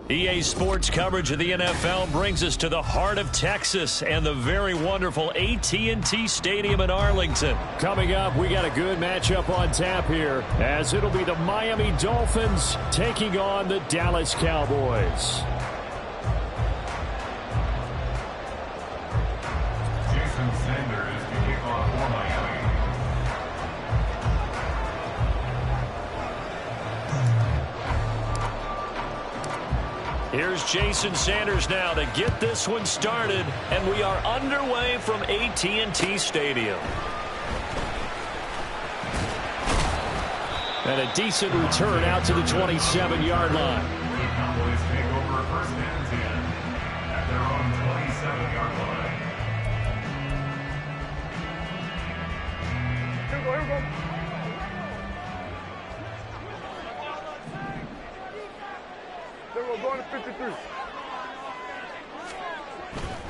EA Sports coverage of the NFL brings us to the heart of Texas and the very wonderful AT&T Stadium in Arlington. Coming up, we got a good matchup on tap here, as it'll be the Miami Dolphins taking on the Dallas Cowboys. Jason Sanders to kick off for Miami. Here's Jason Sanders now to get this one started, and we are underway from AT&T Stadium. And a decent return out to the 27-yard line. The Cowboys take over first and 10 at their own 27-yard line. Here we go. Going to 53.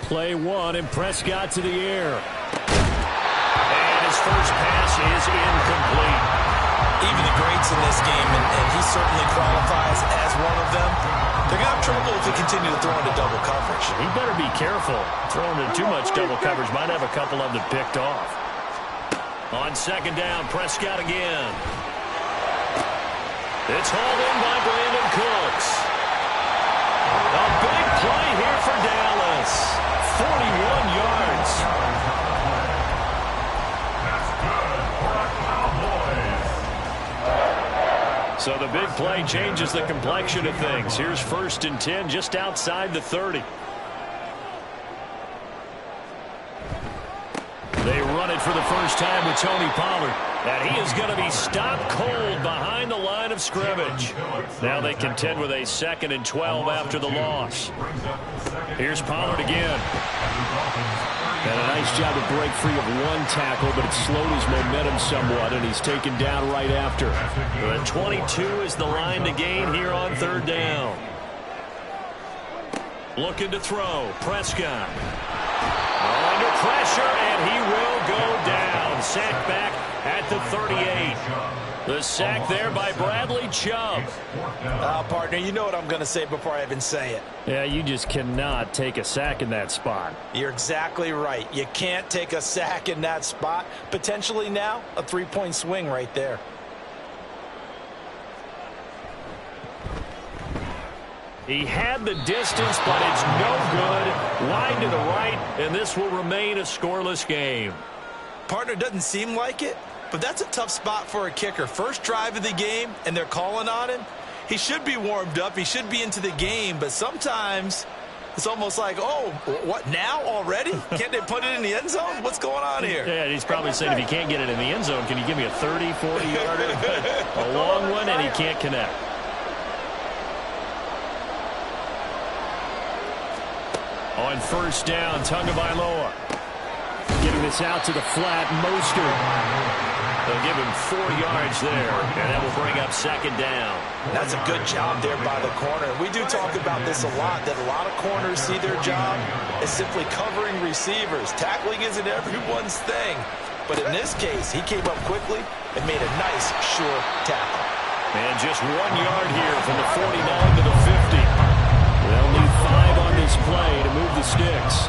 Play one, and Prescott to the air. And his first pass is incomplete. Even the greats in this game, and he certainly qualifies as one of them, they're going to have trouble if they continue to throw into double coverage. He better be careful. Throwing into too much double coverage might have a couple of them picked off. On second down, Prescott again. It's hauled in by Brandon Cooks. A big play here for Dallas. 41 yards. That's good for the Cowboys. So the big play changes the complexion of things. Here's first and 10 just outside the 30. They run it for the first time with Tony Pollard. And he is going to be stopped cold behind the line of scrimmage. Now they contend with a 2nd and 12 after the loss. Here's Pollard again. And a nice job to break free of one tackle, but it slowed his momentum somewhat, and he's taken down right after. The 22 is the line to gain here on third down. Looking to throw. Prescott. Under pressure, and he will go down. Sacked back at the 38. The sack there by Bradley Chubb. Partner, you know what I'm going to say before I even say it. Yeah, you just cannot take a sack in that spot. You're exactly right. You can't take a sack in that spot. Potentially now a 3-point swing right there. He had the distance, but it's no good. Wide to the right, and this will remain a scoreless game. Partner, doesn't seem like it, but that's a tough spot for a kicker. First drive of the game, and they're calling on him. He should be warmed up. He should be into the game, but sometimes it's almost like, oh, what, now already? Can't they put it in the end zone? What's going on here? Yeah, he's probably saying, if you can't get it in the end zone, can you give me a 30, 40-yarder? A long one, and he can't connect. On first down, Tagovailoa. Getting this out to the flat, Mostert. They'll give him 4 yards there, and that will bring up second down. That's a good job there by the corner. We do talk about this a lot, that a lot of corners see their job as simply covering receivers. Tackling isn't everyone's thing. But in this case, he came up quickly and made a nice, sure tackle. And just 1 yard here from the 49 to the 50. They'll need 5 on this play to move the sticks.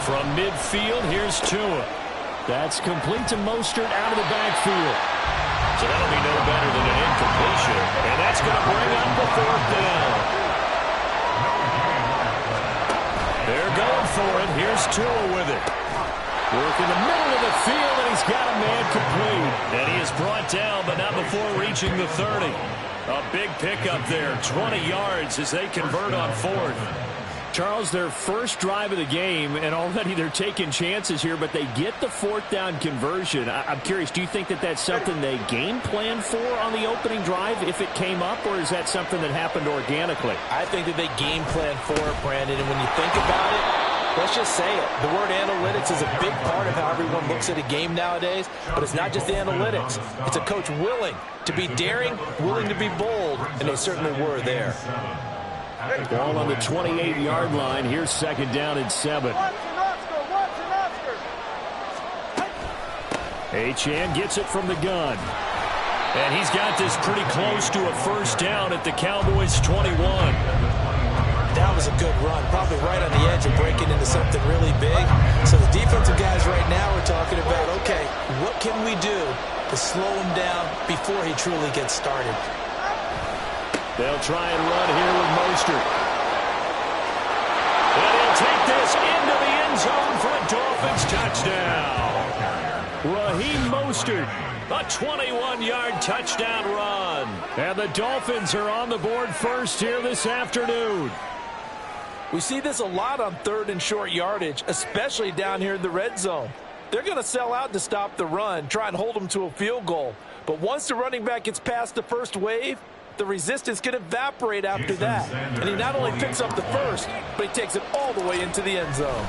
From midfield, here's Tua. That's complete to Mostert out of the backfield. So that'll be no better than an incompletion. And that's going to bring up the 4th down. They're going for it. Here's Tua with it. Work in the middle of the field, and he's got a man complete. And he is brought down, but not before reaching the 30. A big pickup there, 20 yards as they convert on 4th. Charles, their first drive of the game, and already they're taking chances here, but they get the 4th down conversion. I'm curious, do you think that that's something they game plan for on the opening drive if it came up, or is that something that happened organically? I think that they game plan for it, Brandon, and when you think about it, let's just say it. The word analytics is a big part of how everyone looks at a game nowadays, but it's not just the analytics. It's a coach willing to be daring, willing to be bold, and they certainly were there. Ball on the 28-yard line. Here's second down and 7. Achane gets it from the gun. And he's got this pretty close to a first down at the Cowboys' 21. That was a good run, probably right on the edge of breaking into something really big. So the defensive guys right now are talking about, okay, what can we do to slow him down before he truly gets started? They'll try and run here with Mostert. And he'll take this into the end zone for a Dolphins touchdown. Raheem Mostert, a 21-yard touchdown run. And the Dolphins are on the board first here this afternoon. We see this a lot on 3rd and short yardage, especially down here in the red zone. They're going to sell out to stop the run, try and hold them to a field goal. But once the running back gets past the first wave, the resistance can evaporate after that. And he not only picks up the first, but he takes it all the way into the end zone.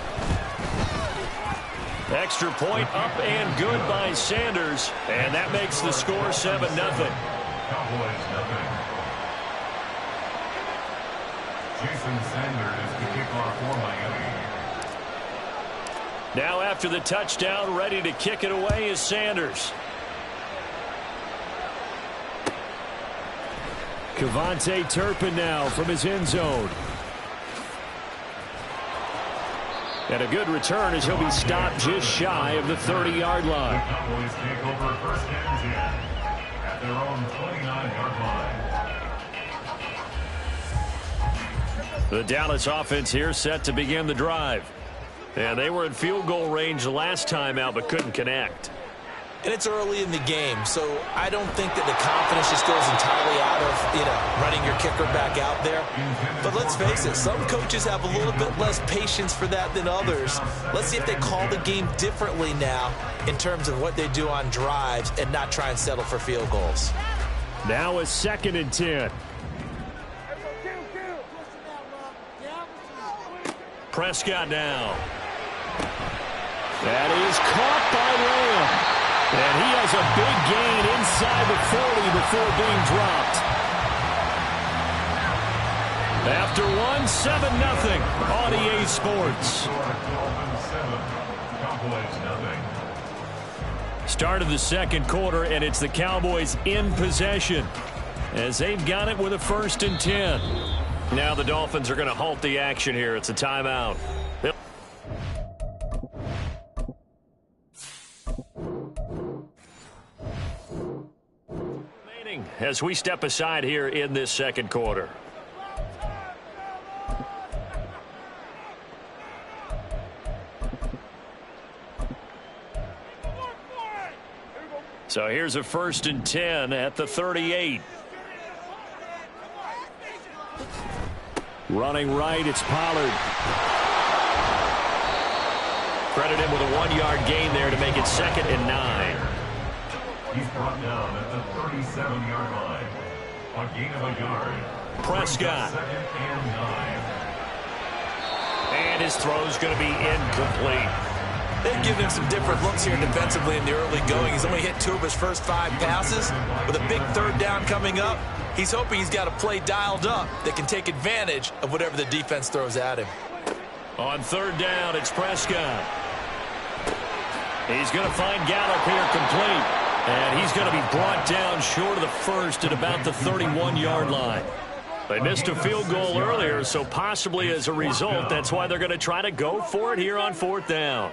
Extra point up and good by Sanders. And that makes the score 7-0. Cowboys nothing. Jason Sanders the kickoff for Miami. Now after the touchdown, ready to kick it away is Sanders. Kevontae Turpin now from his end zone. And a good return as he'll be stopped just shy of the 30-yard line. The Cowboys take over first and 10 at their own 29-yard line. The Dallas offense here set to begin the drive. And they were in field goal range the last time out but couldn't connect. And it's early in the game, so I don't think that the confidence just goes entirely out of, running your kicker back out there. But let's face it, some coaches have a little bit less patience for that than others. Let's see if they call the game differently now in terms of what they do on drives and not try and settle for field goals. Now a 2nd and 10. Prescott now. That is caught by Lamb. And he has a big gain inside the 40 before being dropped. After one, 7-0 on EA Sports. Start of the second quarter, and it's the Cowboys in possession as they've got it with a 1st and 10. Now the Dolphins are going to halt the action here. It's a timeout. As we step aside here in this second quarter. So here's a 1st and 10 at the 38. Running right, it's Pollard. Credit him with a 1-yard gain there to make it 2nd and 9. He's brought down at the 37-yard line. A gain of a yard. Prescott. 2nd and 9. And his throw's going to be incomplete. They've given him some different looks here defensively in the early going. He's only hit 2 of his first 5 passes. With a big 3rd down coming up, he's hoping he's got a play dialed up that can take advantage of whatever the defense throws at him. On 3rd down, it's Prescott. He's going to find Gallup here complete. And he's going to be brought down short of the first at about the 31-yard line. They missed a field goal earlier, so possibly as a result, that's why they're going to try to go for it here on 4th down.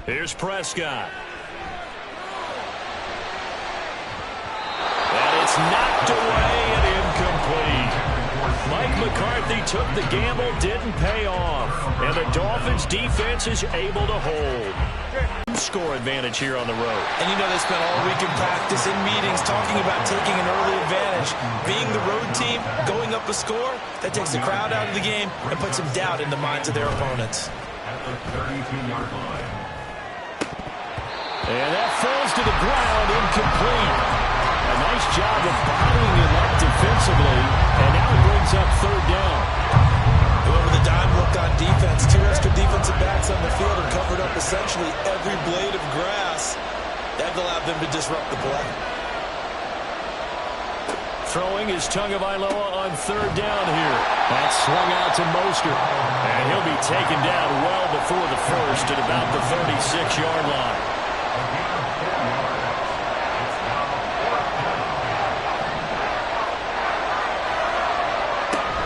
Here's Prescott. And it's knocked away and incomplete. Mike McCarthy took the gamble, didn't pay off. And the Dolphins defense is able to hold. Score advantage here on the road. And they spent all week in practice, in meetings, talking about taking an early advantage. Being the road team, going up a score, that takes the crowd out of the game and puts some doubt in the minds of their opponents. At the 32-yard line. And that falls to the ground, incomplete. A nice job of bottling him up defensively, and now it brings up 3rd down. Going with the dime look on defense, 2 extra defensive backs on the field and covered up essentially every blade of grass. That allowed them to disrupt the play. Throwing is Tagovailoa on 3rd down here. That's swung out to Mostert. And he'll be taken down well before the first at about the 36-yard line.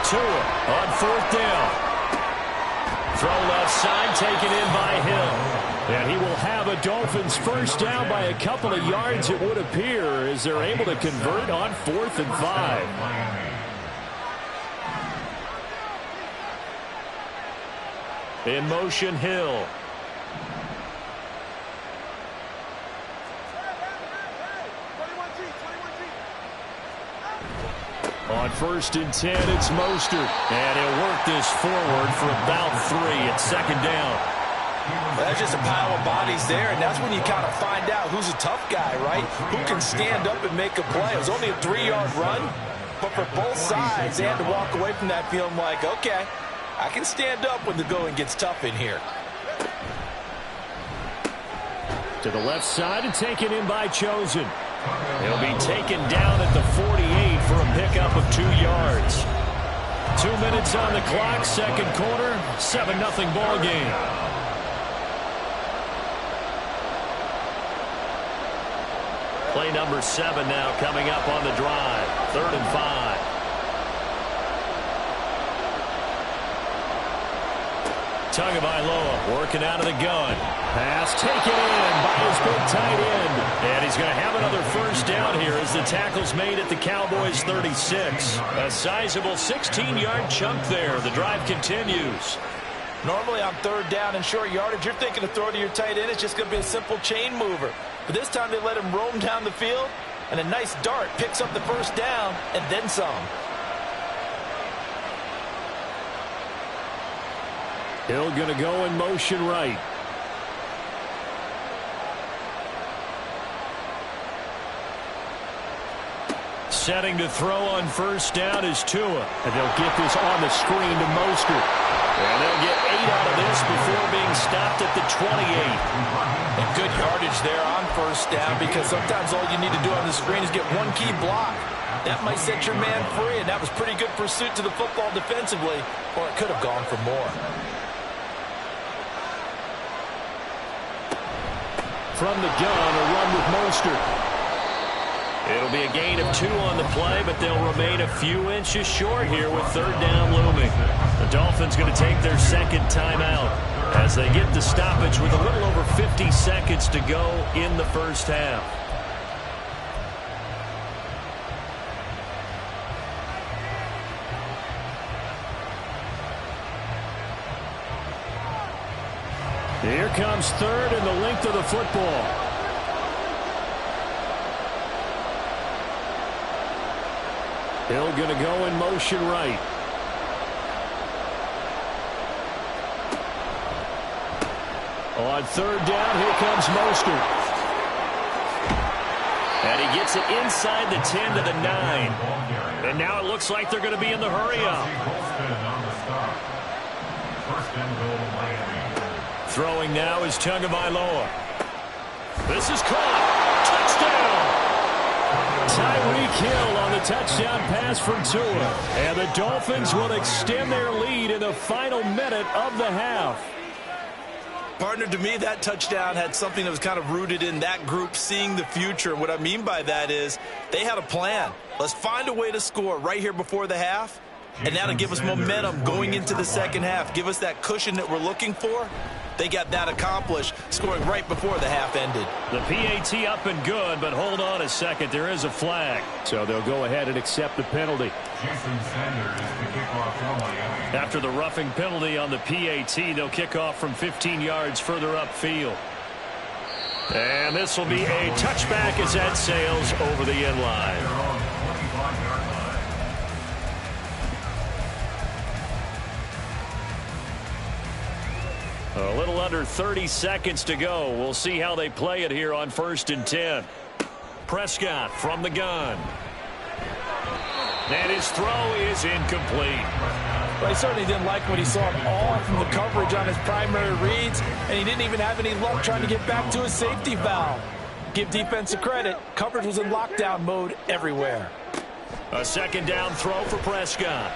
Tua on fourth down. Throw left side, taken in by Hill. And he will have a Dolphins first down by a couple of yards, it would appear, as they're able to convert on 4th and 5. In motion, Hill. On 1st and 10, it's Mostert. And he'll work this forward for about 3 at 2nd down. Well, that's just a pile of bodies there, and that's when you kind of find out who's a tough guy, right? Who can stand up and make a play. It was only a 3-yard run, but for both sides, they had to walk away from that feeling like, okay, I can stand up when the going gets tough in here. To the left side and taken in by Chosen. He'll be taken down at the 48 for a pickup of 2 yards. 2 minutes on the clock, second quarter, 7-0 ball game. Play number 7 now coming up on the drive. 3rd and 5. Tagovailoa working out of the gun. Pass taken in by his big tight end. And he's going to have another first down here as the tackle's made at the Cowboys' 36. A sizable 16-yard chunk there. The drive continues. Normally on 3rd down and short yardage, you're thinking to throw to your tight end. It's just going to be a simple chain mover. But this time they let him roam down the field, and a nice dart picks up the first down and then some. Hill going to go in motion right. Setting to throw on first down is Tua. And they'll get this on the screen to Mostert. And they'll get 8 out of this before being stopped at the 28. And good yardage there on first down, because sometimes all you need to do on the screen is get one key block. That might set your man free, and that was pretty good pursuit to the football defensively, or it could have gone for more. From the gun, a run with Mostert. It'll be a gain of 2 on the play, but they'll remain a few inches short here with 3rd down looming. The Dolphins going to take their second timeout as they get the stoppage with a little over 50 seconds to go in the first half. Here comes 3rd and the length of the football. Hill going to go in motion right. On 3rd down, here comes Mostert. And he gets it inside the 10 to the 9. And now it looks like they're going to be in the hurry-up. Throwing now is Tagovailoa. This is caught. Touchdown! Tyreek Hill on the touchdown pass from Tua. And the Dolphins will extend their lead in the final minute of the half. Partner, to me, that touchdown had something that was kind of rooted in that group seeing the future. What I mean by that is they had a plan. Let's find a way to score right here before the half, and that'll give us momentum going into the second half. Give us that cushion that we're looking for. They got that accomplished, scoring right before the half ended. The PAT up and good, but hold on a second. There is a flag. So they'll go ahead and accept the penalty. After the roughing penalty on the PAT, they'll kick off from 15 yards further upfield. And this will be a touchback as that sails over the end line. A little under 30 seconds to go. We'll see how they play it here on 1st and 10. Prescott from the gun. And his throw is incomplete. But he certainly didn't like what he saw all from the coverage on his primary reads, and he didn't even have any luck trying to get back to his safety valve. Give defensive credit. Coverage was in lockdown mode everywhere. A 2nd down throw for Prescott.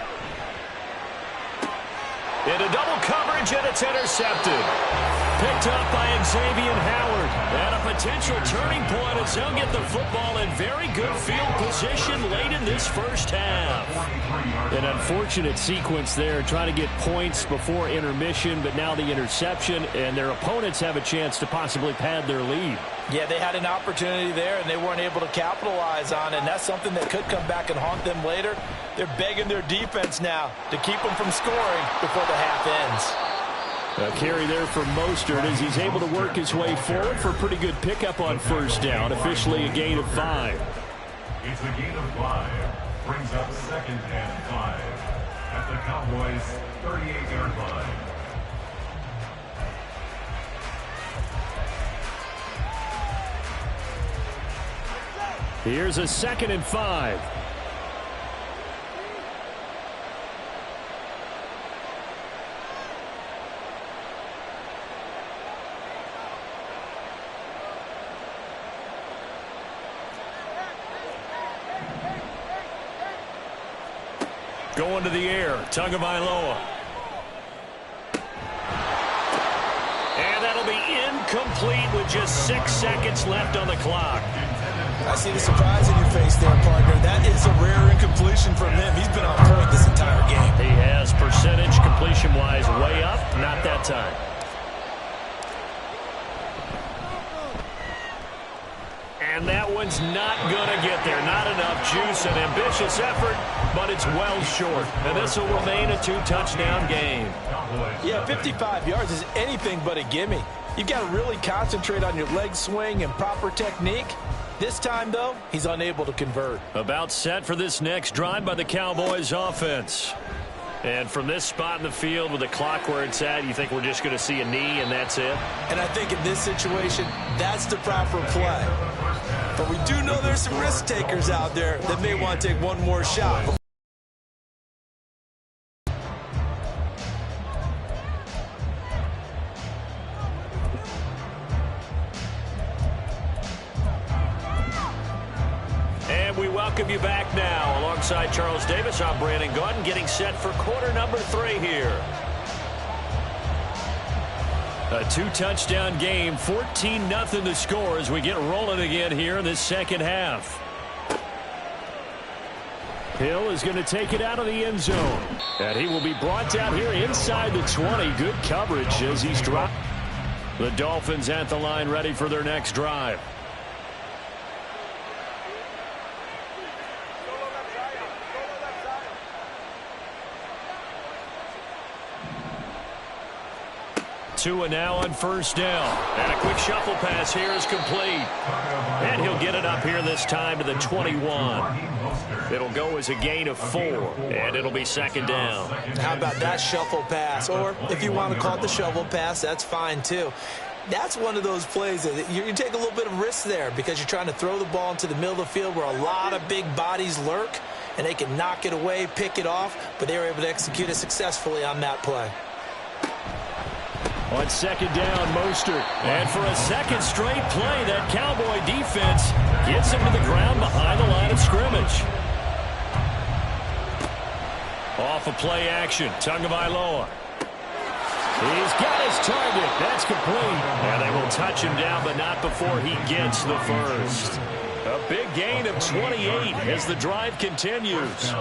Into double coverage, and it's intercepted. Picked up by Xavier Howard. And a potential turning point as he'll get the football in very good field position late in this first half. An unfortunate sequence there, trying to get points before intermission, but now the interception, and their opponents have a chance to possibly pad their lead. Yeah, they had an opportunity there, and they weren't able to capitalize on it, and that's something that could come back and haunt them later. They're begging their defense now to keep them from scoring before the half ends. A carry there for Mostert as he's able to work his way forward for a pretty good pickup on first down. Officially a gain of 5. It's a gain of 5. Brings up 2nd and 5 at the Cowboys' 38-yard line. Here's a 2nd and 5. Going to the air, Tagovailoa. And that'll be incomplete with just 6 seconds left on the clock. I see the surprise in your face there, partner. That is a rare incompletion from him. He's been on point this entire game. He has percentage completion-wise way up, not that time. And that one's not going to get there. Not enough juice. An ambitious effort, but it's well short. And this will remain a 2-touchdown game. Yeah, 55 yards is anything but a gimme. You've got to really concentrate on your leg swing and proper technique. This time, though, he's unable to convert. About set for this next drive by the Cowboys offense. And from this spot in the field with the clock where it's at, you think we're just going to see a knee and that's it? And I think in this situation, that's the proper play. But we do know there's some risk takers out there that may want to take one more shot. And we welcome you back now. Alongside Charles Davis, I'm Brandon Gordon, getting set for quarter number 3 here. A 2-touchdown game, 14-0 to score as we get rolling again here in this second half. Hill is going to take it out of the end zone. And he will be brought down here inside the 20. Good coverage as he's dropped. The Dolphins at the line ready for their next drive. Tua now on first down. And a quick shuffle pass here is complete. And he'll get it up here this time to the 21. It'll go as a gain of 4. And it'll be 2nd down. How about that shuffle pass? Or if you want to call it the shovel pass, that's fine too. That's one of those plays that you take a little bit of risk there because you're trying to throw the ball into the middle of the field where a lot of big bodies lurk. And they can knock it away, pick it off. But they were able to execute it successfully on that play. On 2nd down, Mostert. And for a second straight play, that Cowboy defense gets him to the ground behind the line of scrimmage. Off of play action, Tagovailoa. He's got his target. That's complete. And they will touch him down, but not before he gets the first. A big gain of 28 as the drive continues.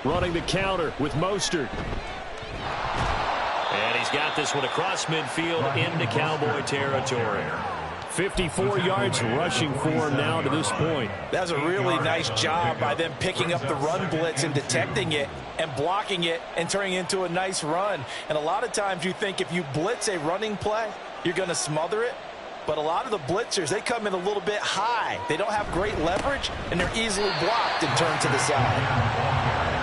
Running the counter with Mostert. And he's got this one across midfield into Cowboy territory. 54 yards rushing for him now to this point. That's a really nice job by them picking up the run blitz and detecting it and blocking it and turning it into a nice run. And a lot of times you think if you blitz a running play, you're going to smother it. But a lot of the blitzers, they come in a little bit high. They don't have great leverage, and they're easily blocked and turned to the side.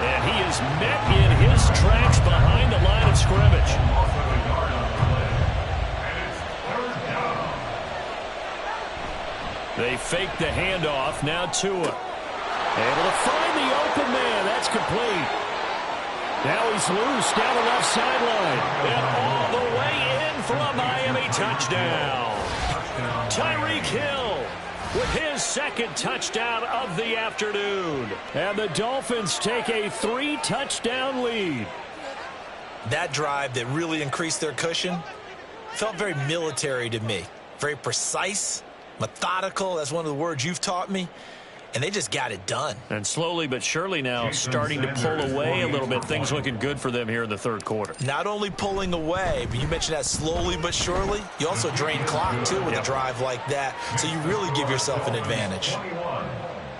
And he is met in his tracks behind the line of scrimmage. They fake the handoff. Now Tua. Able to find the open man. That's complete. Now he's loose down the left sideline. And all the way in for a Miami touchdown. Tyreek Hill with his second touchdown of the afternoon. And the Dolphins take a 3-touchdown lead. That drive that really increased their cushion felt very military to me. Very precise, methodical. That's one of the words you've taught me. And they just got it done. And slowly but surely now starting to pull away a little bit. Things looking good for them here in the third quarter. Not only pulling away, but you mentioned that slowly but surely. You also drain clock, too, with a drive like that. So you really give yourself an advantage.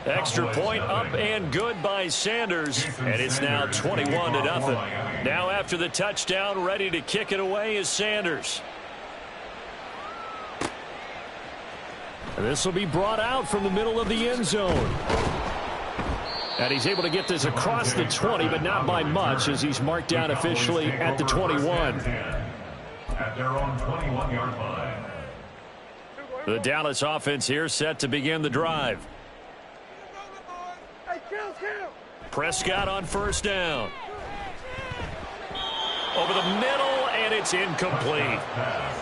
Extra point up and good by Sanders. And it's now 21-0. Now after the touchdown, ready to kick it away is Sanders. This will be brought out from the middle of the end zone. And he's able to get this across the 20, but not by much, as he's marked down officially at the 21. At their own 21-yard line. The Dallas offense here set to begin the drive. Prescott on first down. Over the middle, and it's incomplete.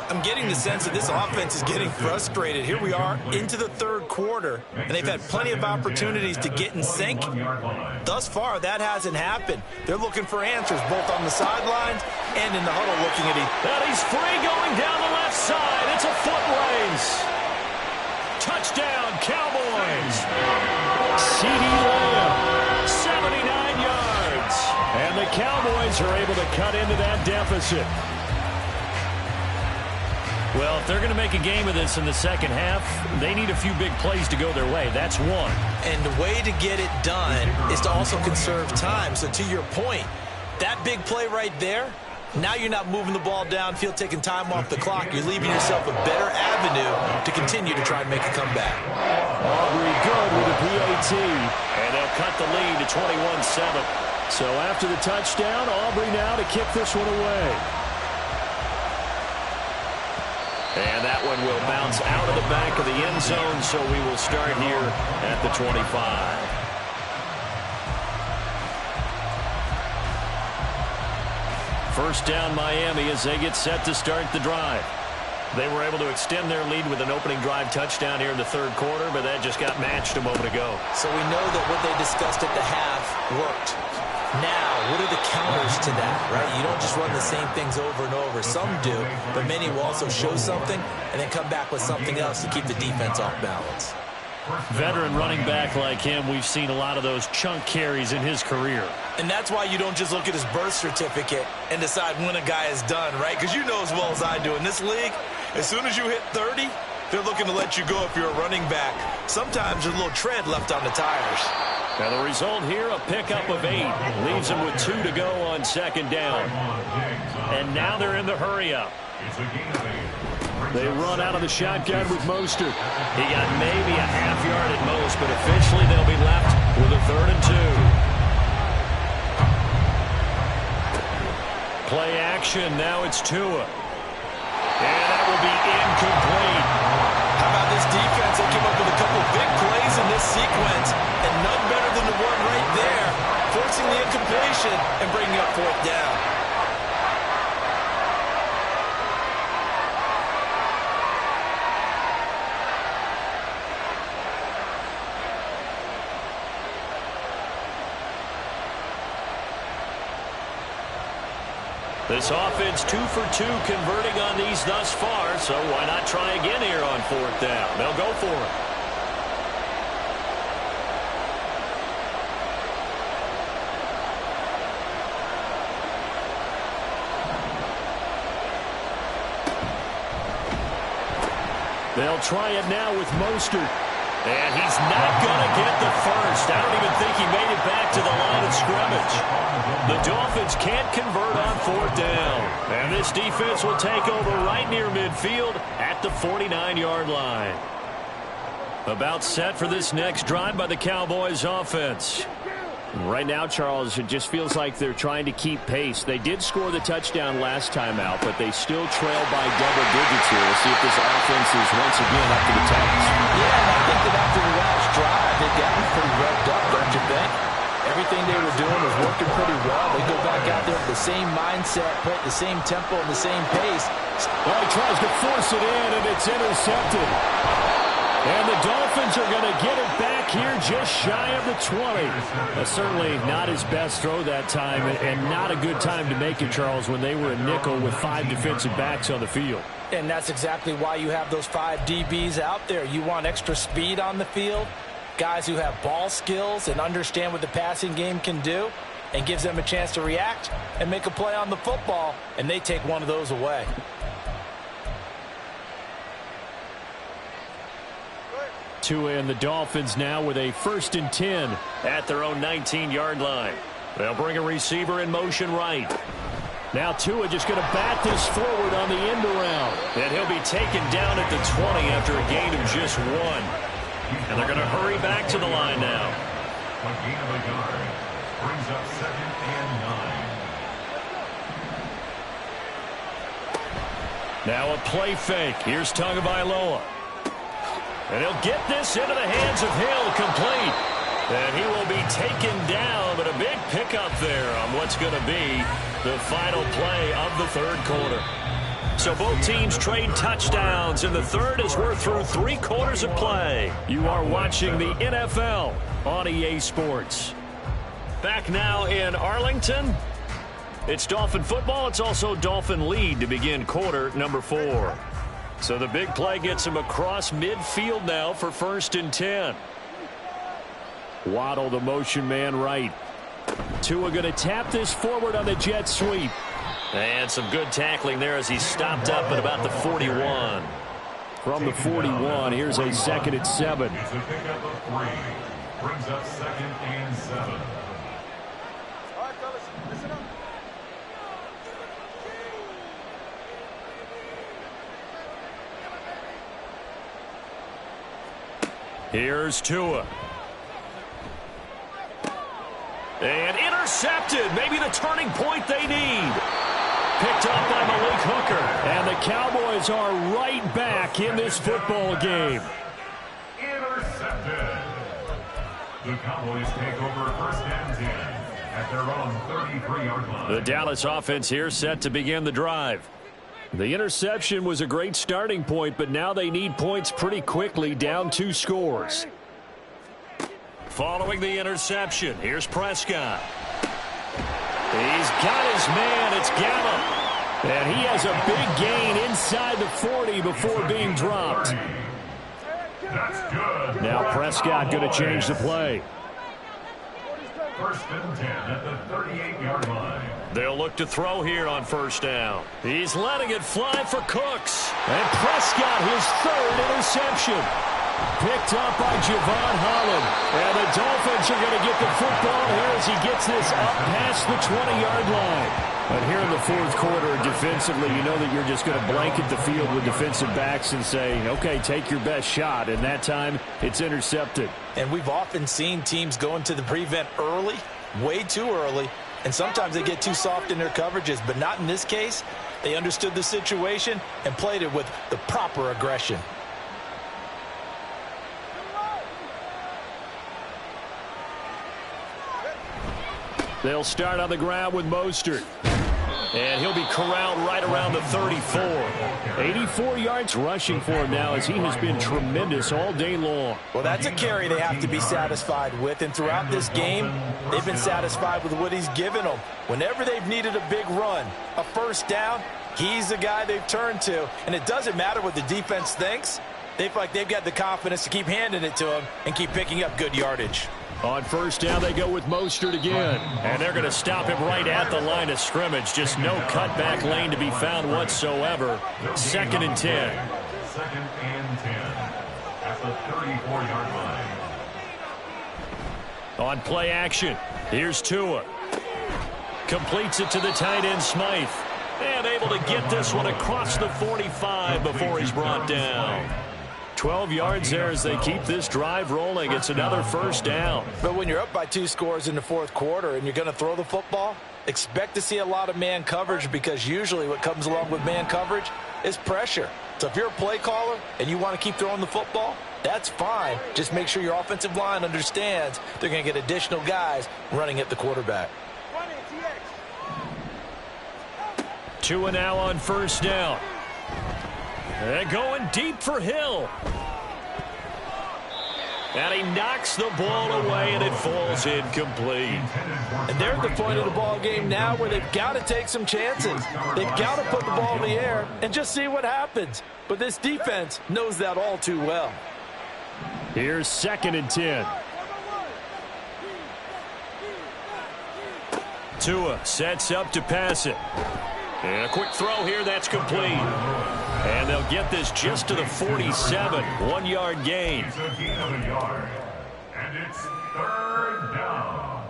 I'm getting the sense that this offense is getting frustrated. Here we are into the third quarter, and they've had plenty of opportunities to get in sync. Thus far, that hasn't happened. They're looking for answers both on the sidelines and in the huddle looking at each. And he's free going down the left side. It's a foot race. Touchdown, Cowboys. CeeDee Lamb, 79 yards. And the Cowboys are able to cut into that deficit. Well, if they're going to make a game of this in the second half, they need a few big plays to go their way. That's one. And the way to get it done is to also conserve time. So to your point, that big play right there, now you're not moving the ball downfield, taking time off the clock. You're leaving yourself a better avenue to continue to try and make a comeback. Aubrey good with a PAT. And they'll cut the lead to 21-7. So after the touchdown, Aubrey now to kick this one away. And that one will bounce out of the back of the end zone, so we will start here at the 25. First down Miami as they get set to start the drive. They were able to extend their lead with an opening drive touchdown here in the third quarter, but that just got matched a moment ago. So we know that what they discussed at the half worked. Now, what are the counters to that, right? You don't just run the same things over and over. Some do, but many will also show something and then come back with something else to keep the defense off balance. Veteran running back like him, we've seen a lot of those chunk carries in his career. And that's why you don't just look at his birth certificate and decide when a guy is done, right? Because you know as well as I do, in this league, as soon as you hit 30, they're looking to let you go if you're a running back. Sometimes there's a little tread left on the tires. Now the result here, a pickup of 8. Leaves them with 2 to go on second down. And now they're in the hurry-up. They run out of the shotgun with Mostert. He got maybe a half yard at most, but officially they'll be left with a 3rd and 2. Play action, now it's Tua. And that will be incomplete. How about this defense? They came up with a couple big plays in this sequence, and none better than the one right there, forcing the incompletion and bringing up 4th down. This offense 2 for 2 converting on these thus far, so why not try again here on 4th down? They'll go for it. They'll try it now with Mostert. And he's not going to get the first. I don't even think he made it back to the line of scrimmage. The Dolphins can't convert on 4th down. And this defense will take over right near midfield at the 49-yard line. About set for this next drive by the Cowboys offense. Right now, Charles, it just feels like they're trying to keep pace. They did score the touchdown last time out, but they still trail by double digits here. We'll see if this offense is once again up to the task. Yeah, and I think that after the last drive, they've gotten pretty revved up, don't you think? Everything they were doing was working pretty well. They go back out there with the same mindset, play at the same tempo and the same pace. Well, he tries to force it in, and it's intercepted. And the Dolphins are going to get it back here just shy of the 20. Certainly not his best throw that time, and not a good time to make it, Charles, when they were a nickel with 5 defensive backs on the field. And that's exactly why you have those 5 DBs out there. You want extra speed on the field, guys who have ball skills and understand what the passing game can do, and gives them a chance to react and make a play on the football, and they take one of those away. Tua and the Dolphins now with a 1st and 10 at their own 19-yard line. They'll bring a receiver in motion right. Now Tua just going to bat this forward on the end around. And he'll be taken down at the 20 after a gain of just 1. And they're going to hurry back to the line now. A gain of a yard brings up 2nd and 9. Now a play fake. Here's Tagovailoa. And he'll get this into the hands of Hill, complete. And he will be taken down, but a big pickup there on what's going to be the final play of the 3rd quarter. So both teams trade touchdowns in the 3rd as we're through 3 quarters of play. You are watching the NFL on EA Sports. Back now in Arlington. It's Dolphin football. It's also Dolphin lead to begin quarter number 4. So the big play gets him across midfield now for 1st and 10. Waddle, the motion man right. Tua going to tap this forward on the jet sweep. And some good tackling there as he stopped up at about the 41. From the 41, here's a 2nd and 7. It's a pickup of 3. Brings up 2nd and 7. All right, fellas, listen up. Here's Tua. And intercepted. Maybe the turning point they need. Picked up by Malik Hooker. And the Cowboys are right back in this football game. Intercepted. The Cowboys take over 1st and 10 at their own 33-yard line. The Dallas offense here set to begin the drive. The interception was a great starting point, but now they need points pretty quickly, down 2 scores. Following the interception, here's Prescott. He's got his man. It's Gallup. And he has a big gain inside the 40 before being dropped. That's good. Now Prescott going to change the play. 1st and 10 at the 38-yard line. They'll look to throw here on 1st down. He's letting it fly for Cooks. And Prescott, his 3rd interception. Picked up by Javon Holland. And the Dolphins are going to get the football here as he gets this up past the 20-yard line. But here in the 4th quarter, defensively, you know that you're just going to blanket the field with defensive backs and say, okay, take your best shot. And that time, it's intercepted. And we've often seen teams go into the prevent early, way too early, and sometimes they get too soft in their coverages, but not in this case. They understood the situation and played it with the proper aggression. They'll start on the ground with Mostert. And he'll be corralled right around the 34. 84 yards rushing for him now as he has been tremendous all day long. Well, that's a carry they have to be satisfied with. And throughout this game, they've been satisfied with what he's given them. Whenever they've needed a big run, a 1st down, he's the guy they've turned to. And it doesn't matter what the defense thinks. They feel like they've got the confidence to keep handing it to him and keep picking up good yardage. On 1st down, they go with Mostert again. And they're going to stop him right at the line of scrimmage. Just no cutback lane to be found whatsoever. 2nd and 10. 2nd and 10 at the 34-yard line. On play action, here's Tua. Completes it to the tight end, Smythe. And able to get this one across the 45 before he's brought down. 12 yards there as they keep this drive rolling. It's another 1st down. But when you're up by 2 scores in the 4th quarter and you're going to throw the football, expect to see a lot of man coverage, because usually what comes along with man coverage is pressure. So if you're a play caller and you want to keep throwing the football, that's fine. Just make sure your offensive line understands they're going to get additional guys running at the quarterback. Tua now on first down. And going deep for Hill. And he knocks the ball away, and it falls incomplete. And they're at the point of the ball game now where they've got to take some chances. They've got to put the ball in the air and just see what happens. But this defense knows that all too well. Here's 2nd and 10. Tua sets up to pass it. And a quick throw here, that's complete. And they'll get this just to the 47, 1-yard gain. It's a gain of a yard. And it's 3rd down.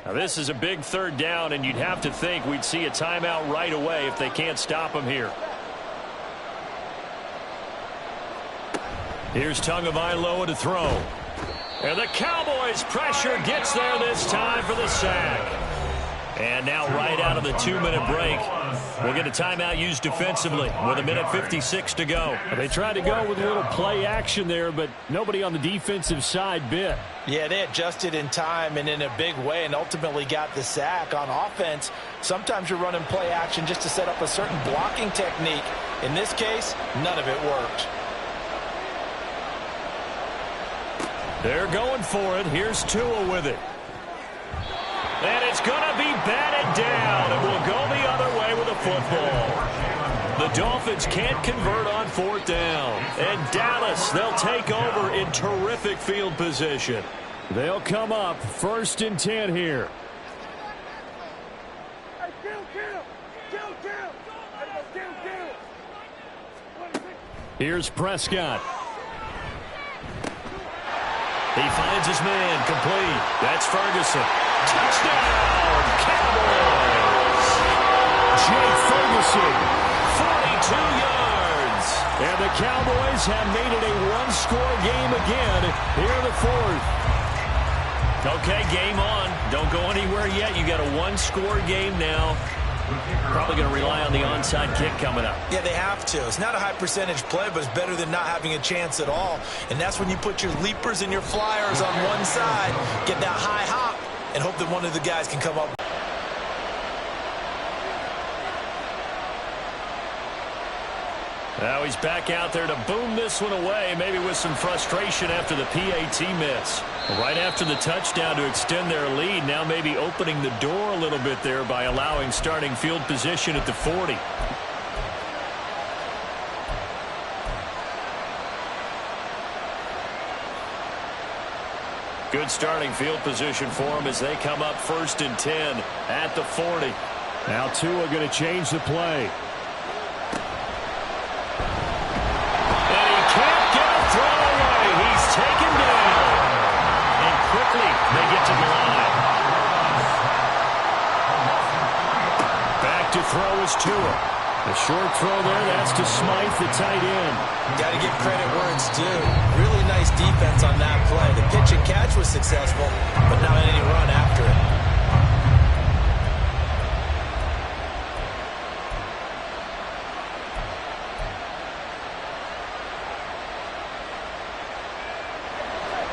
Now this is a big 3rd down, and you'd have to think we'd see a timeout right away if they can't stop him here. Here's Tagovailoa to throw. And the Cowboys pressure gets there this time for the sack. And now right out of the 2-minute break, we'll get a timeout used defensively with 1:56 to go. They tried to go with a little play action there, but nobody on the defensive side bit. Yeah, they adjusted in time and in a big way and ultimately got the sack. On offense, sometimes you're running play action just to set up a certain blocking technique. In this case, none of it worked. They're going for it. Here's Tua with it. And it's going to be batted down, and we'll go the other way with the football. The Dolphins can't convert on 4th down. And Dallas, they'll take over in terrific field position. They'll come up 1st and 10 here. Here's Prescott. He finds his man, complete. That's Ferguson. Touchdown, Cowboys! Jake Ferguson. 42 yards. And the Cowboys have made it a one-score game again here in the 4th. Okay, game on. Don't go anywhere yet. You got a one-score game now. Probably going to rely on the onside kick coming up. Yeah, they have to. It's not a high percentage play, but it's better than not having a chance at all. And that's when you put your leapers and your flyers on one side, get that high hop, and hope that one of the guys can come up. Now he's back out there to boom this one away, maybe with some frustration after the PAT miss. Right after the touchdown to extend their lead, now maybe opening the door a little bit there by allowing starting field position at the 40. Good starting field position for them as they come up 1st and 10 at the 40. Now Tua going to change the play. Taken down. And quickly they get to the line. Back to throw is Tua. The short throw there, that's to Smythe, the tight end. Got to give credit where it's due. Really nice defense on that play. The pitch and catch was successful, but not any run after it.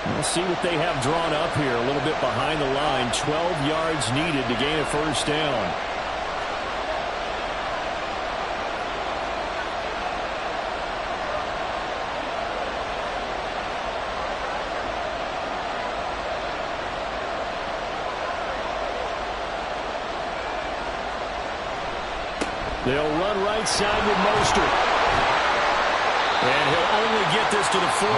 We'll see what they have drawn up here. A little bit behind the line. 12 yards needed to gain a 1st down. They'll run right side with Mostert. And he'll only get this to the 47.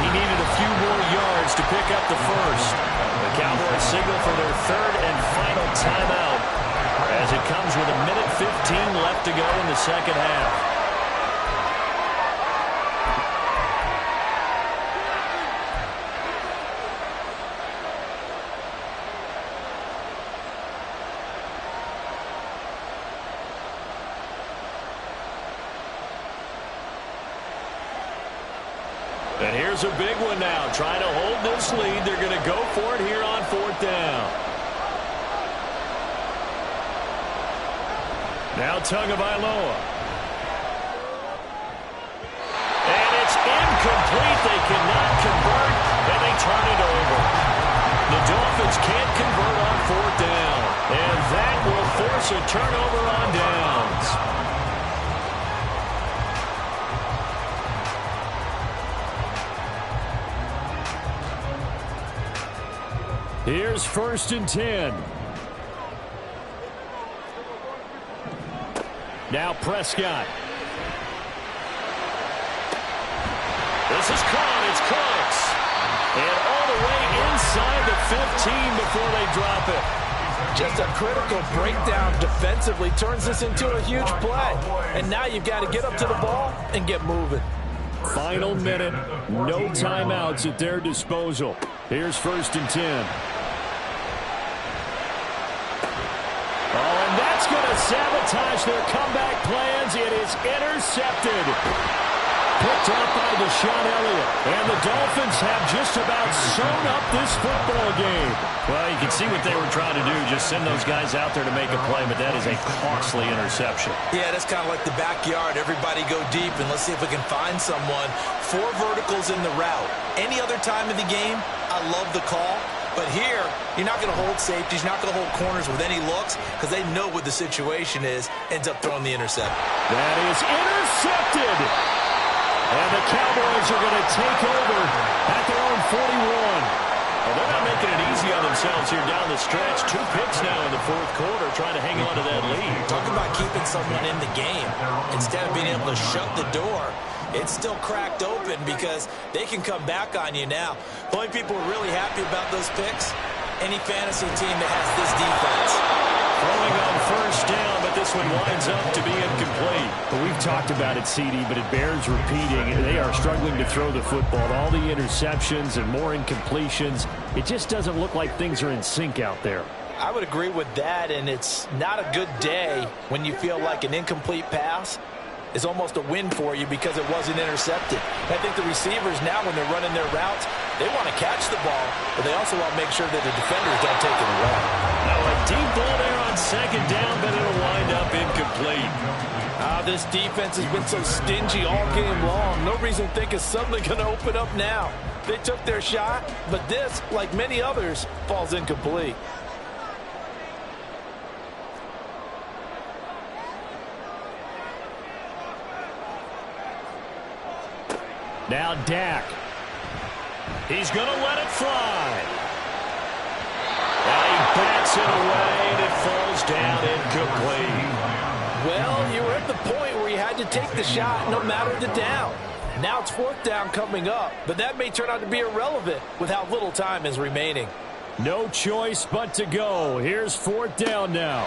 He needed a few more yards to pick up the 1st. The Cowboys signal for their 3rd and final timeout as it comes with 1:15 left to go in the 2nd half. And here's a big one now. Trying to hold this lead. They're going to go for it here on 4th down. Now Tagovailoa. incomplete. They cannot convert, and they turn it over. The Dolphins can't convert on fourth down, and that will force a turnover on downs. Here's 1st and 10. Now Prescott. This is caught. It's Cooks. And all the way inside the 15 before they drop it. Just a critical breakdown defensively turns this into a huge play. And now you've got to get up to the ball and get moving. Final minute. No timeouts at their disposal. Here's 1st and 10. That's going to sabotage their comeback plans. It is intercepted. Picked up by Deshaun Elliott. And the Dolphins have just about sewn up this football game. Well, you can see what they were trying to do. Just send those guys out there to make a play, but that is a costly interception. Yeah, that's kind of like the backyard. Everybody go deep, and let's see if we can find someone. 4 verticals in the route. Any other time of the game, I love the call. But here, you're not going to hold safeties, you're not going to hold corners with any looks because they know what the situation is, ends up throwing the intercept. That is intercepted. And the Cowboys are going to take over at their own 41. Well, they're not making it easy on themselves here down the stretch. 2 picks now in the 4th quarter trying to hang on to that lead. Talk about keeping someone in the game. Instead of being able to shut the door, it's still cracked open because they can come back on you now. The only people who are really happy about those picks, any fantasy team that has this defense. Throwing on 1st down, but this one winds up to be incomplete. But we've talked about it, CD, but it bears repeating. They are struggling to throw the football. All the interceptions and more incompletions. It just doesn't look like things are in sync out there. I would agree with that, and it's not a good day when you feel like an incomplete pass is almost a win for you because it wasn't intercepted. I think the receivers now, when they're running their routes, they want to catch the ball, but they also want to make sure that the defenders don't take it away. Now a deep ball there on 2nd down, but it'll wind up incomplete. This defense has been so stingy all game long. No reason to think it's suddenly going to open up now. They took their shot, but this, like many others, falls incomplete. Now Dak. He's going to let it fly. Now he bats it away, and it falls down incomplete. Well, you were at the point where you had to take the shot no matter the down. Now it's 4th down coming up, but that may turn out to be irrelevant with how little time is remaining. No choice but to go. Here's 4th down now.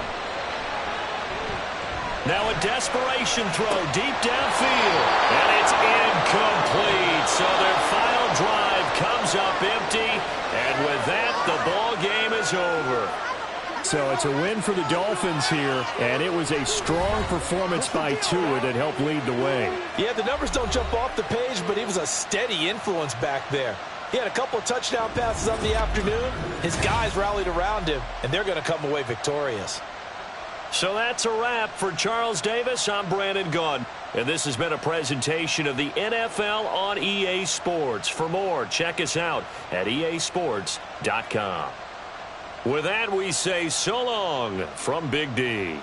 Now a desperation throw deep downfield, and it's incomplete. So their final drive comes up empty, and with that, the ball game is over. So it's a win for the Dolphins here, and it was a strong performance by Tua that helped lead the way. Yeah, the numbers don't jump off the page, but he was a steady influence back there. He had a couple of touchdown passes on the afternoon. His guys rallied around him, and they're going to come away victorious. So that's a wrap for Charles Davis. I'm Brandon Gunn. And this has been a presentation of the NFL on EA Sports. For more, check us out at easports.com. With that, we say so long from Big D.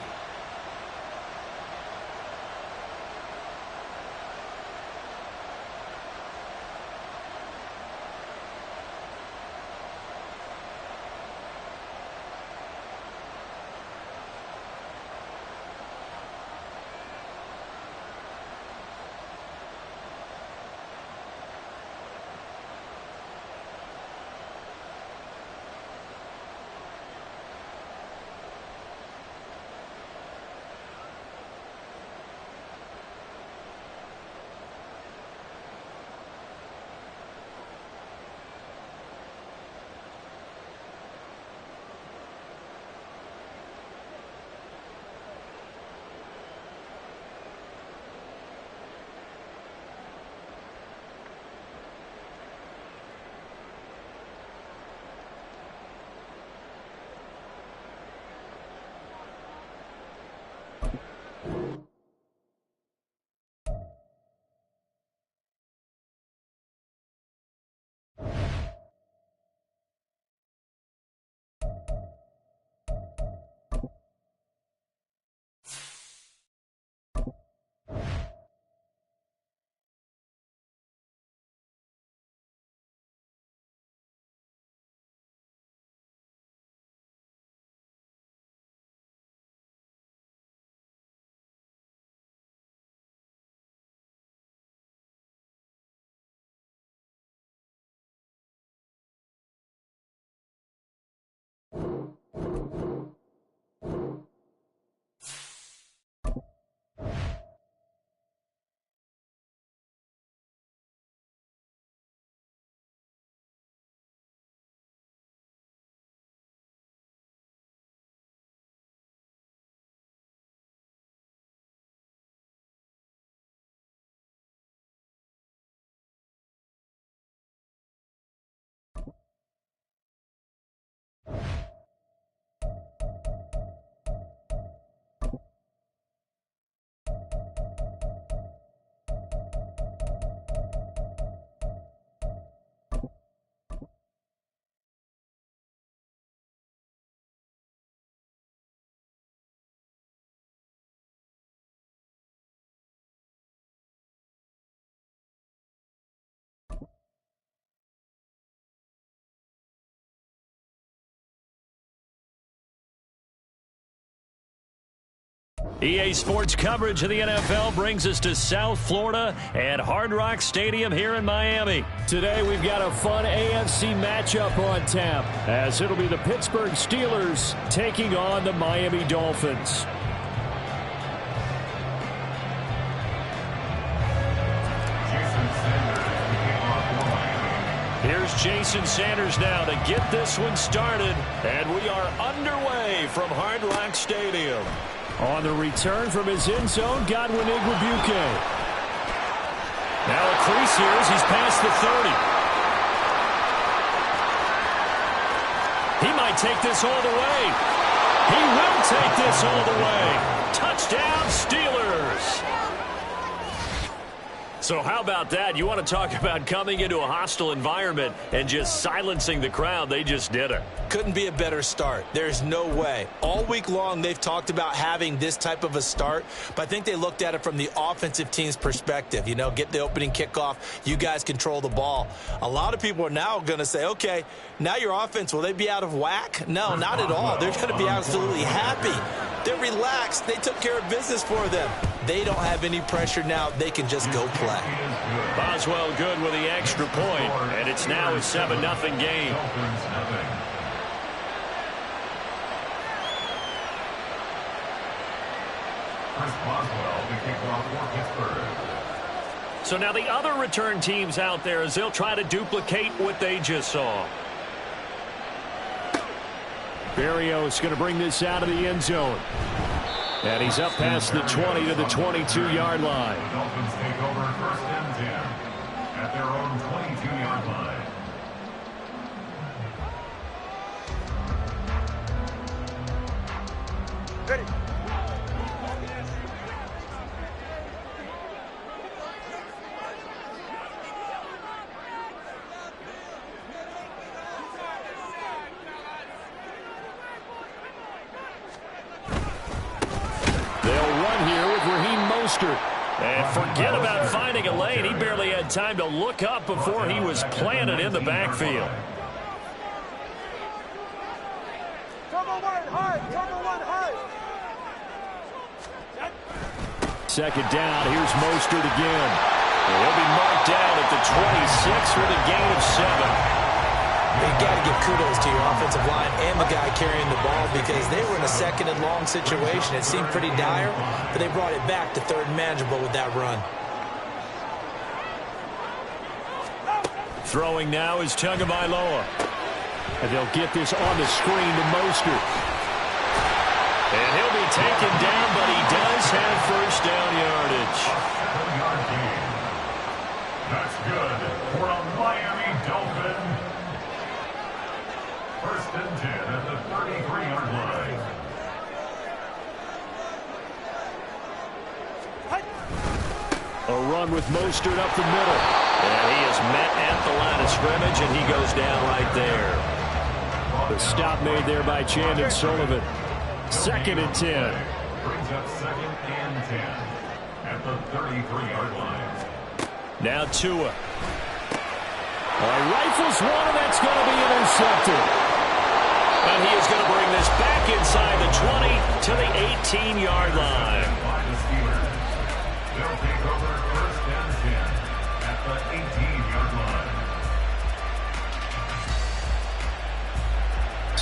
EA Sports coverage of the NFL brings us to South Florida at Hard Rock Stadium here in Miami. Today we've got a fun AFC matchup on tap, as it'll be the Pittsburgh Steelers taking on the Miami Dolphins. Here's Jason Sanders now to get this one started, and we are underway from Hard Rock Stadium. On the return from his end zone, Godwin Igwebuike. Now a crease here as he's past the 30. He might take this all the way. He will take this all the way. Touchdown, Steelers. So how about that? You want to talk about coming into a hostile environment and just silencing the crowd. They just did it. Couldn't be a better start. There's no way. All week long, they've talked about having this type of a start, but I think they looked at it from the offensive team's perspective. You know, get the opening kickoff. You guys control the ball. A lot of people are now going to say, okay, now your offense, will they be out of whack? No, not at all. They're going to be absolutely happy. They're relaxed. They took care of business for them. They don't have any pressure now. They can just go play. Boswell good with the extra point, and it's now a 7-0 game. So now the other return teams out there as they'll try to duplicate what they just saw. Berrios going to bring this out of the end zone. And he's up past the 20 to the 22-yard line. The Dolphins take over first and 10 at their own 22-yard line. Ready. And forget about finding a lane. He barely had time to look up before he was planted in the backfield. Second down, here's Mostert again. And he'll be marked down at the 26 with a gain of 7. You've got to give kudos to your offensive line and the guy carrying the ball because they were in a second and long situation. It seemed pretty dire, but they brought it back to third and manageable with that run. Throwing now is Tagovailoa. And they'll get this on the screen to Mostert. And he'll be taken down, but he does have first down yardage. That's good for a Miami Dolphin. First and 10 at the 33-yard line. A run with Mostert up the middle. And he is met at the line of scrimmage, and he goes down right there. The stop made there by Chandon Sullivan. Second and 10. Brings up second and 10 at the 33-yard line. Now Tua. Rifles one, and that's going to be intercepted. And he is going to bring this back inside the 20 to the 18-yard line. By the Steelers. They'll take over first and 10 at the 18-yard line.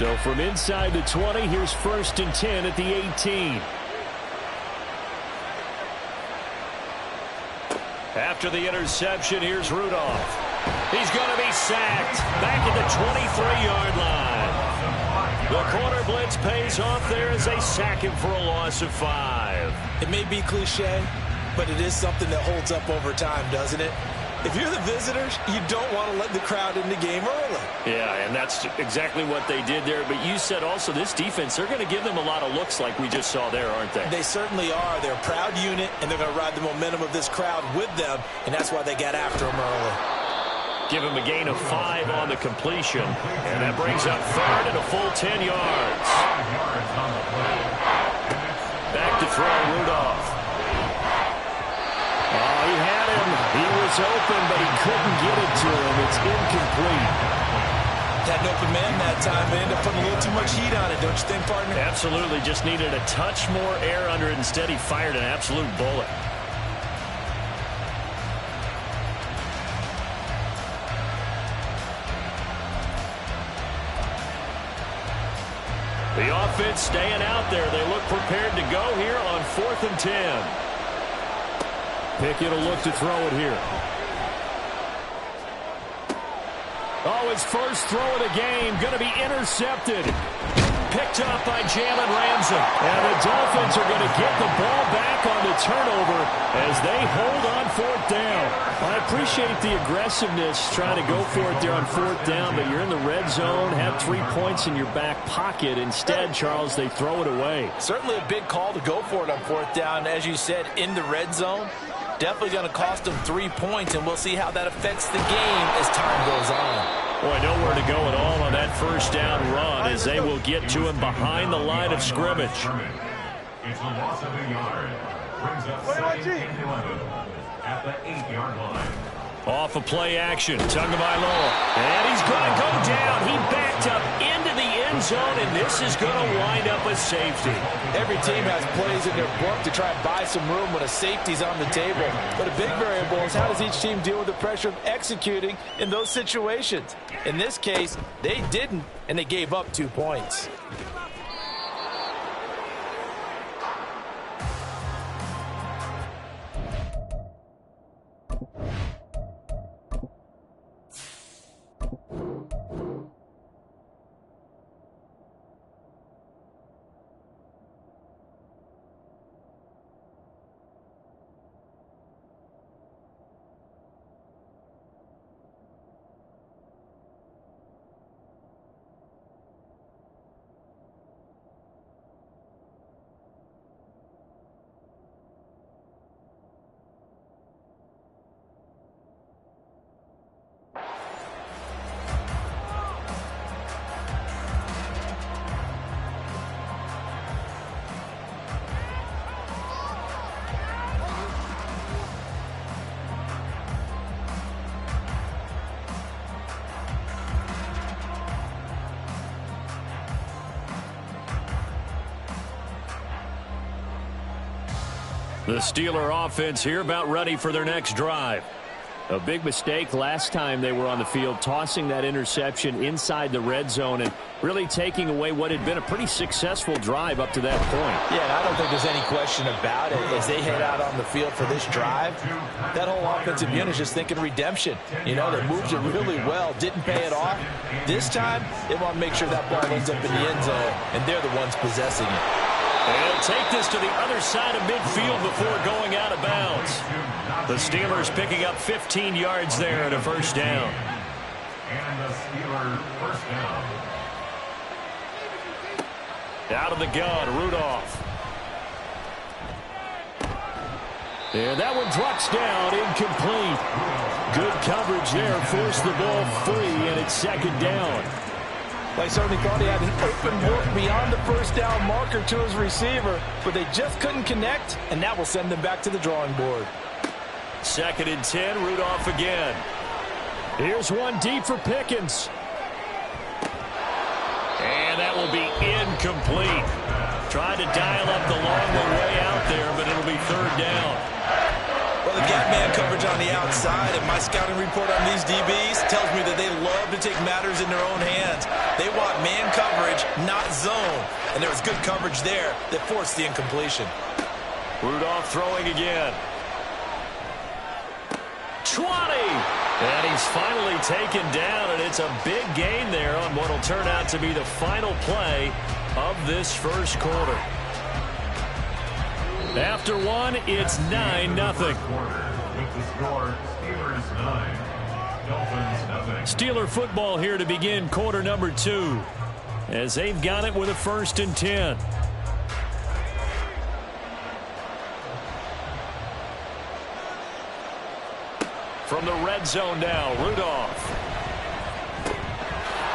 So from inside the 20, here's 1st and 10 at the 18. After the interception, here's Rudolph. He's going to be sacked back at the 23-yard line. The corner blitz pays off there as they sack him for a loss of 5. It may be cliche, but it is something that holds up over time, doesn't it? If you're the visitors, you don't want to let the crowd in the game early. Yeah, and that's exactly what they did there. But you said also this defense, they're going to give them a lot of looks like we just saw there, aren't they? They certainly are. They're a proud unit, and they're going to ride the momentum of this crowd with them, and that's why they got after them early. Give him a gain of 5 on the completion, and that brings up 3rd and a full 10 yards. Back to throw, Rudolph. Oh, he had him. He was open, but he couldn't get it to him. It's incomplete. Had an open man that time, but ended up putting a little too much heat on it, don't you think, partner? Absolutely. Just needed a touch more air under it. Instead, he fired an absolute bullet. The offense staying out there. They look prepared to go here on 4th and 10. Pickett will look to throw it here. Oh, his first throw of the game going to be intercepted. Picked up by Jalen Ramsey. And the Dolphins are going to get the ball back on the turnover as they hold on 4th down. I appreciate the aggressiveness trying to go for it there on 4th down, but you're in the red zone, have 3 points in your back pocket. Instead, Charles, they throw it away. Certainly a big call to go for it on 4th down. As you said, in the red zone. Definitely going to cost them 3 points, and we'll see how that affects the game as time goes on. Boy, nowhere to go at all on that first down run as they will get to him behind the line of scrimmage. It's a loss of a yard. Brings up 2nd and 11 at the 8-yard line. Off a play action, Tagovailoa, and he's going to go down. He backed up into the end zone, and this is going to wind up a safety. Every team has plays in their book to try and buy some room when a safety's on the table. But a big variable is how does each team deal with the pressure of executing in those situations. In this case, they didn't, and they gave up 2 points. The Steeler offense here about ready for their next drive. A big mistake last time they were on the field, tossing that interception inside the red zone and really taking away what had been a pretty successful drive up to that point. Yeah, and I don't think there's any question about it. As they head out on the field for this drive, that whole offensive unit is just thinking redemption. You know, they moved it really well, didn't pay it off. This time, they want to make sure that ball ends up in the end zone, and they're the ones possessing it. They'll take this to the other side of midfield before going out of bounds. The Steelers picking up 15 yards there at a first down. And the Steelers first down. Out of the gun, Rudolph. And that one drops down, incomplete. Good coverage there, forced the ball free, and it's second down. They certainly thought he had an open look beyond the first down marker to his receiver, but they just couldn't connect, and that will send them back to the drawing board. Second and 10, Rudolph again. Here's one deep for Pickens. And that will be incomplete. Tried to dial up the long way out there, but it'll be third down. Well, the gap man coverage on the outside, and my scouting report on these DBs tells me that they love to take matters in their own hands. They want man coverage, not zone. And there was good coverage there that forced the incompletion. Rudolph throwing again. 20! And he's finally taken down, and it's a big gain there on what will turn out to be the final play of this first quarter. After one, it's 9-0. With the score, Steelers 9, Dolphins 0. Steeler football here to begin quarter number 2, as they've got it with a 1st and 10. From the red zone now, Rudolph.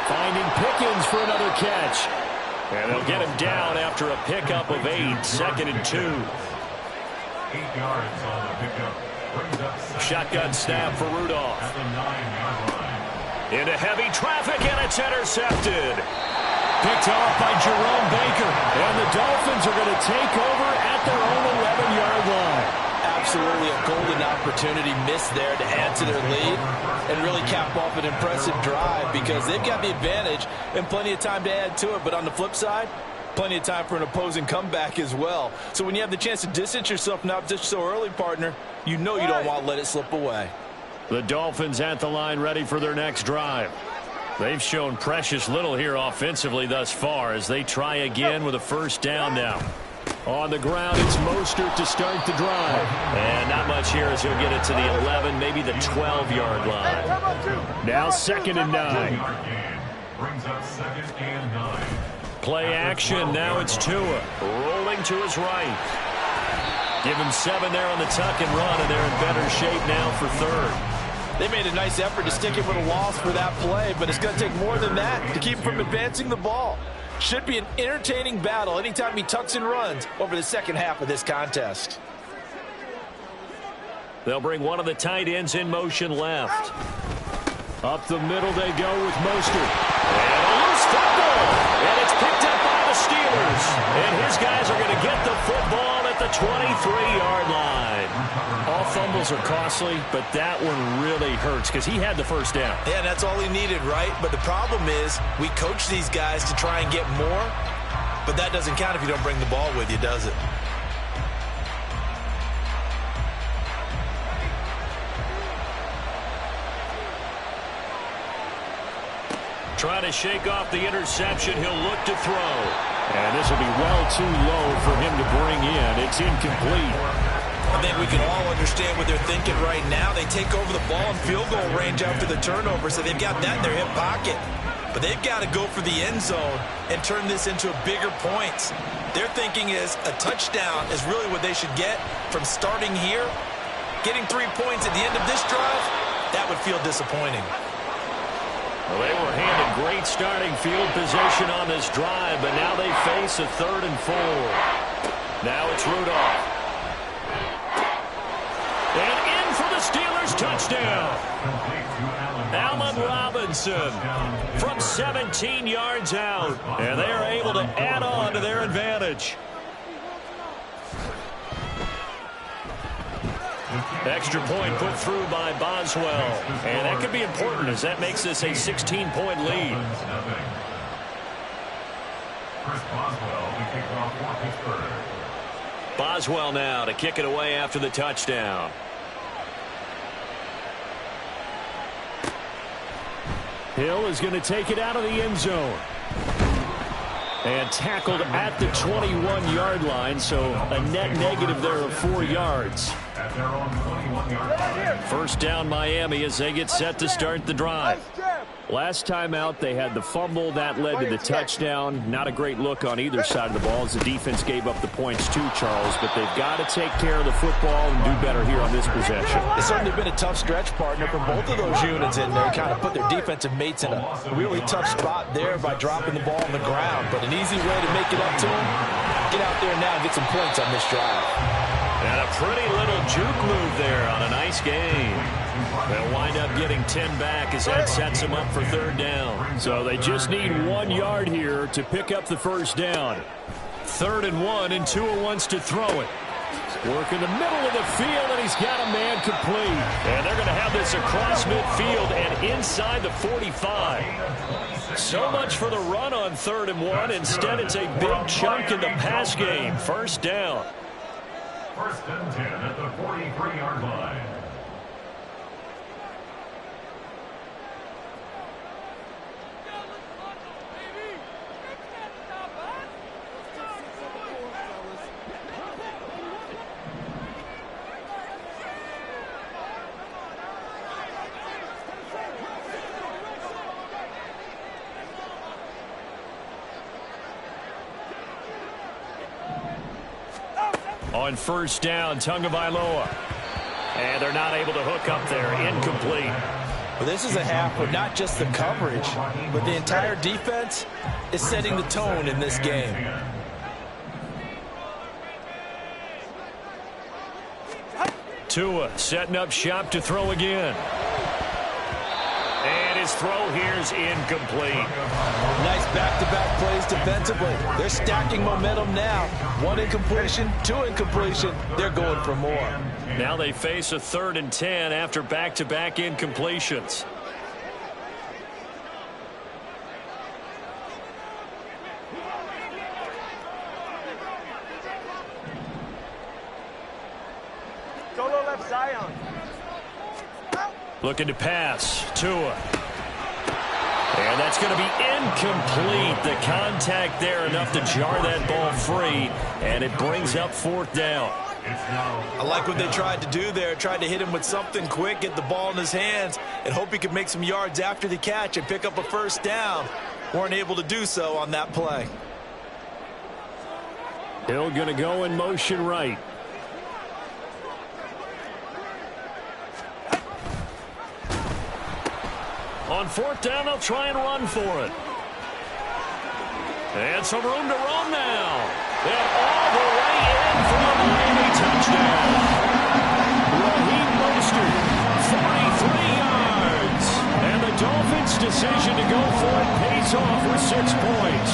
Finding Pickens for another catch. And they'll get him down after a pickup of 8, 2nd and 2. 8 yards on the pickup. Brings up Shotgun snap for Rudolph. at the 9-yard line. Into heavy traffic, and it's intercepted. Picked off by Jerome Baker. And the Dolphins are going to take over at their own 11-yard line. Absolutely a golden opportunity missed there to add to their lead and really cap off an impressive drive, because they've got the advantage and plenty of time to add to it. But on the flip side, plenty of time for an opposing comeback as well. So when you have the chance to distance yourself from opposition so early, partner, you know you don't want to let it slip away. The Dolphins at the line, ready for their next drive. They've shown precious little here offensively thus far as they try again with a 1st down now. On the ground, it's Mostert to start the drive. And not much here as he'll get it to the 11, maybe the 12-yard line. Now 2nd and 9. Brings up 2nd and 9. Play action. Now it's Tua rolling to his right. Give him 7 there on the tuck and run, and they're in better shape now for 3rd. They made a nice effort to stick it with a loss for that play, but it's going to take more than that to keep him from advancing the ball. Should be an entertaining battle anytime he tucks and runs over the second half of this contest. They'll bring one of the tight ends in motion left. Up the middle they go with Mostert. And a loose football. And it's picked up by the Steelers. And his guys are going to get the football at the 23-yard line. All fumbles are costly, but that one really hurts because he had the 1st down. Yeah, that's all he needed, right? But the problem is we coach these guys to try and get more, but that doesn't count if you don't bring the ball with you, does it? Trying to shake off the interception. He'll look to throw. And this will be well too low for him to bring in. It's incomplete. I think we can all understand what they're thinking right now. They take over the ball in field goal range after the turnover, so they've got that in their hip pocket. But they've got to go for the end zone and turn this into bigger points. Their thinking is a touchdown is really what they should get from starting here. Getting 3 points at the end of this drive, that would feel disappointing. Well, they were handed great starting field position on this drive, but now they face a 3rd and 4. Now it's Rudolph. And in for the Steelers touchdown. Allen Robinson from 17 yards out. And they are able to add on to their advantage. Extra point put through by Boswell. And that could be important as that makes this a 16-point lead. Chris Boswell, the kickoff for Pittsburgh. Boswell now to kick it away after the touchdown. Hill is going to take it out of the end zone. And tackled at the 21-yard line, so a net negative there of 4 yards. At their own 21-yard line. 1st down Miami as they get set to start the drive. Last time out, they had the fumble. That led to the touchdown. Not a great look on either side of the ball as the defense gave up the points too, Charles. But they've got to take care of the football and do better here on this possession. It's certainly been a tough stretch, partner, for both of those units in there. Kind of put their defensive mates in a really tough spot there by dropping the ball on the ground. But an easy way to make it up to them, get out there now and get some points on this drive. And a pretty little juke move there on a nice game. They'll wind up getting 10 back as that sets them up for 3rd down. So they just need 1 yard here to pick up the 1st down. 3rd and 1, and Tua wants to throw it. Working the middle of the field, and he's got a man complete. And they're going to have this across midfield and inside the 45. So much for the run on 3rd and 1. Instead, it's a big chunk in the pass game. First down. 1st and 10 at the 43-yard line. On 1st down, Tagovailoa. And they're not able to hook up there. Incomplete. Well, this is a half where not just the coverage, but the entire defense is setting the tone in this game. Tua setting up shop to throw again. And his throw here's incomplete. Nice back-to-back plays defensively. They're stacking momentum now. 1 incompletion, 2 incompletion. They're going for more. Now they face a 3rd and 10 after back-to-back incompletions. Solo left Zion. Looking to pass. Tua. And that's going to be incomplete. The contact there enough to jar that ball free. And it brings up 4th down. I like what they tried to do there. Tried to hit him with something quick, get the ball in his hands, and hope he could make some yards after the catch and pick up a 1st down. Weren't able to do so on that play. Hill going to go in motion right. On 4th down, they'll try and run for it. And some room to run now. And all the way in for a Miami touchdown. Raheem Mostert, 43 yards. And the Dolphins' decision to go for it pays off with 6 points.